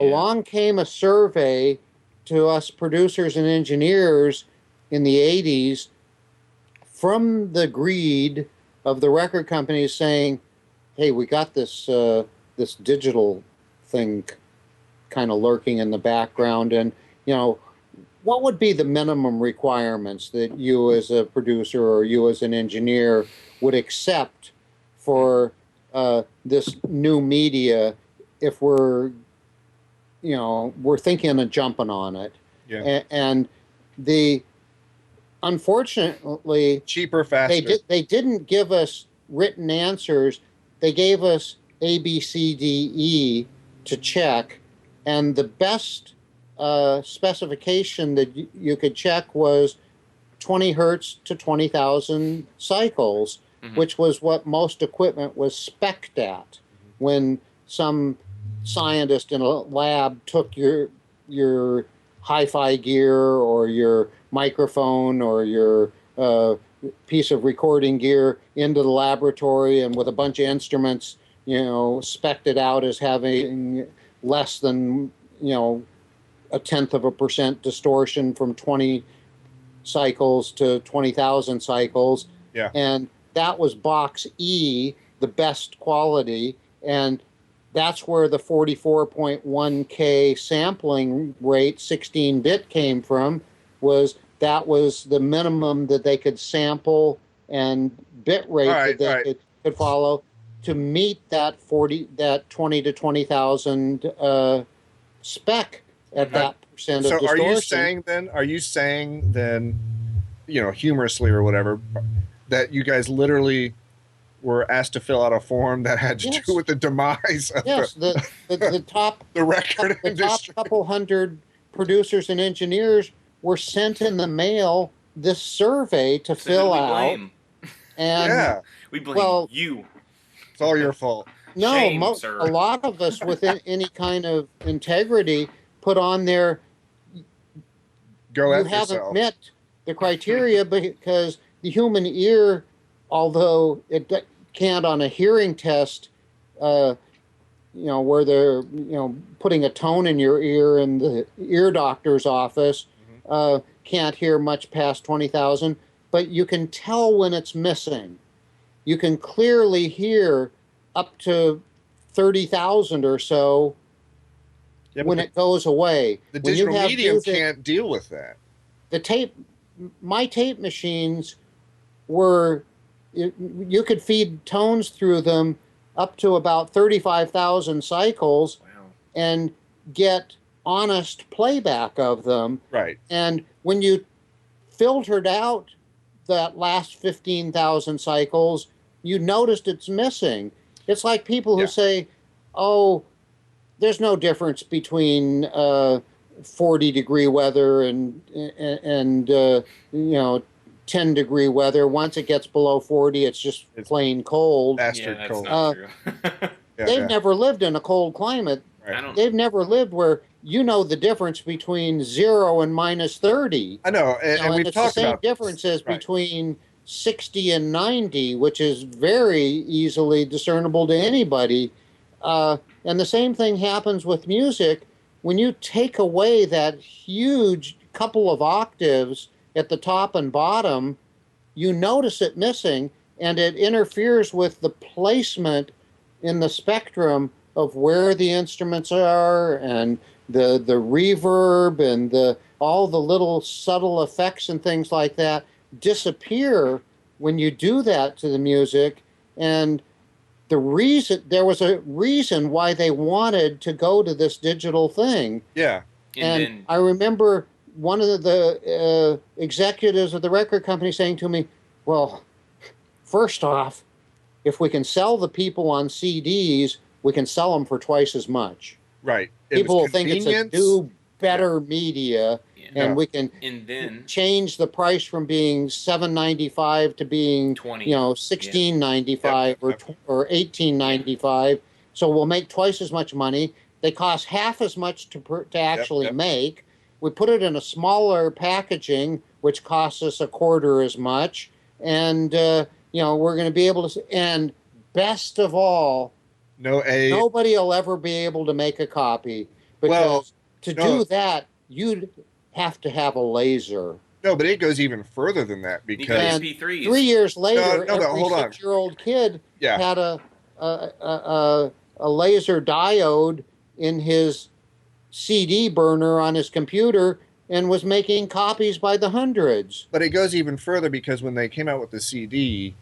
Along came a survey to us producers and engineers in the 80s from the greed of the record companies saying, hey, we got this digital thing kind of lurking in the background, and what would be the minimum requirements that you as a producer or you as an engineer would accept for this new media if we're thinking of jumping on it? Yeah. And the unfortunately, cheaper, faster. They didn't give us written answers. They gave us A, B, C, D, E to check, and the best specification that you could check was 20 hertz to 20,000 cycles, which was what most equipment was spec'd at. When some scientist in a lab took your hi-fi gear or your microphone or your piece of recording gear into the laboratory and with a bunch of instruments, spec'd it out as having less than, 0.1% distortion from 20 cycles to 20,000 cycles. Yeah. And that was box E, the best quality. And that's where the 44.1K sampling rate, 16-bit, came from. That was the minimum that they could sample and bit rate that they could follow to meet that 20 to 20,000 spec at that percent of distortion. Are you saying then, humorously or whatever, that you guys literally were asked to fill out a form that had to do with the demise of the top the record industry? Top couple hundred producers and engineers were sent in the mail this survey to fill out. And we blame you. It's all your fault. No, Shame, a lot of us with any kind of integrity put on there. You haven't met the criteria because the human ear, although it can't on a hearing test, where they're putting a tone in your ear in the ear doctor's office, can't hear much past 20,000, but you can tell when it's missing. You can clearly hear up to 30,000 or so when it goes away. The digital medium can't deal with that. My tape machines were, you could feed tones through them up to about 35,000 cycles and get honest playback of them. Right. And when you filtered out that last 15,000 cycles, you noticed it's missing. It's like people who say, oh, there's no difference between 40-degree weather and 10-degree weather. Once it gets below 40, it's just plain cold. Bastard cold. Not true. They've never lived in a cold climate. Right. They've never lived where the difference between 0 and minus 30. I know, and we've it's talked the same about differences between 60 and 90, which is very easily discernible to anybody. And the same thing happens with music. When you take away that huge couple of octaves at the top and bottom, you notice it missing, and it interferes with the placement in the spectrum of where the instruments are and the reverb and all the little subtle effects and things like that disappear when you do that to the music. And there was a reason why they wanted to go to this digital thing. Yeah. And I remember one of the executives of the record company saying to me, well, first off, if we can sell the people on CDs, we can sell them for twice as much. Right. People will think it's a new, better media, and we can change the price from being $7.95 to being $16.95 or $18.95. So we'll make twice as much money. They cost half as much to actually make. We put it in a smaller packaging, which costs us a quarter as much, and we're going to be able to. And best of all, nobody will ever be able to make a copy. Well, because to no, do that, you'd have to have a laser. no, but it goes even further than that You got because And MP3s. 3 years later, no, but every hold on. 6-year-old kid Yeah, had a laser diode in his CD burner on his computer and was making copies by the hundreds. but it goes even further because when they came out with the CD,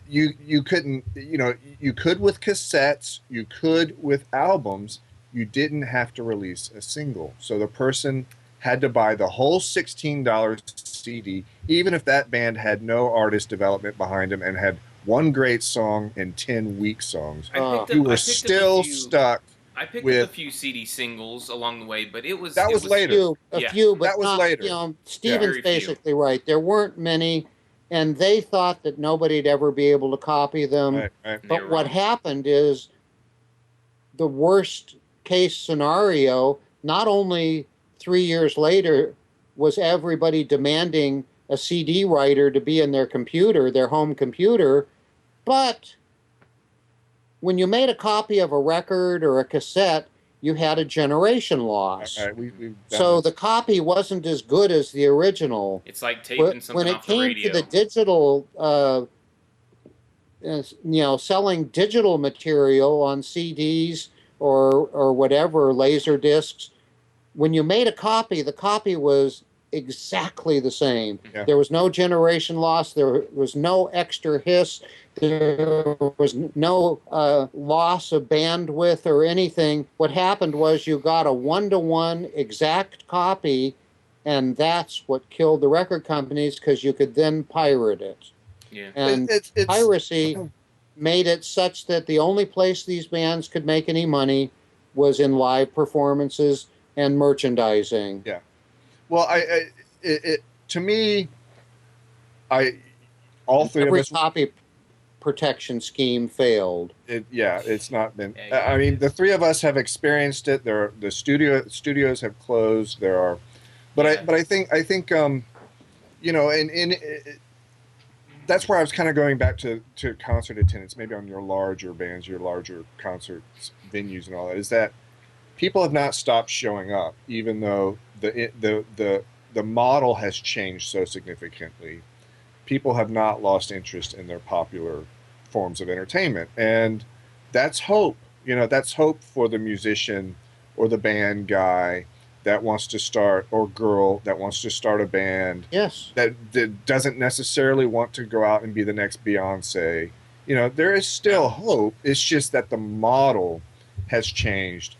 you couldn't, you could with cassettes, you could with albums, you didn't have to release a single. So the person had to buy the whole $16 CD, even if that band had no artist development behind them and had one great song and 10 weak songs. You were still stuck. I picked with up a few CD singles along the way, but it was later. A Yeah. few, but That was not, later. Steven's Very few. basically right. There weren't many, and they thought that nobody'd ever be able to copy them. Right. They But were what wrong. happened is the worst case scenario, not only 3 years later was everybody demanding a CD writer to be in their computer, their home computer, but when you made a copy of a record or a cassette, you had a generation loss. Right. We've done So this. the copy wasn't as good as the original. It's like taping something When it off the came radio. to the digital, selling digital material on CDs or whatever, laser discs, when you made a copy, the copy was exactly the same. Yeah. There was no generation loss. There was no extra hiss. There was no loss of bandwidth or anything. What happened was you got a one-to-one exact copy, and that's what killed the record companies because you could then pirate it. Yeah. And It's piracy made it such that the only place these bands could make any money was in live performances and merchandising. Yeah. Well, to me, all three Every of us. copy protection scheme failed. It's not been. Yeah, I mean, the three of us have experienced it. The studios have closed. There are, but Yeah. I think that's where I was kind of going back to concert attendance, maybe on your larger bands, your larger concerts, venues, and all that. Is that people have not stopped showing up, even though the model has changed so significantly. People have not lost interest in their popular forms of entertainment, and that's hope. That's hope for the musician or the band guy that wants to start, or girl that wants to start a band. Yes. That doesn't necessarily want to go out and be the next Beyonce. There is still hope. It's just that the model has changed